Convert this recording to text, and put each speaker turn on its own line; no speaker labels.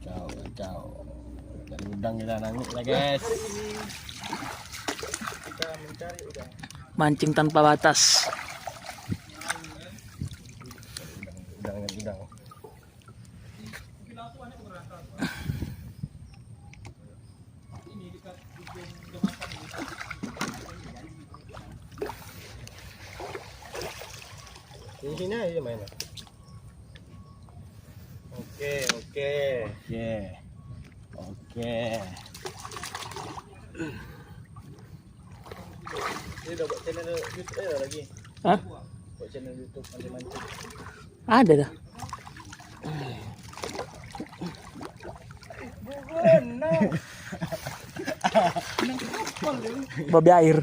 Kacau. Dari udang kita nangis lah guys.
Kita mencari udang.
Mancing tanpa batas.
Udang. Di sini aja mainnya. Oke. Ini udah buat channel YouTube lagi.
Hah?
Buat channel YouTube mancing-mancing.
Ada dah.
Bukan, no.
Babi air.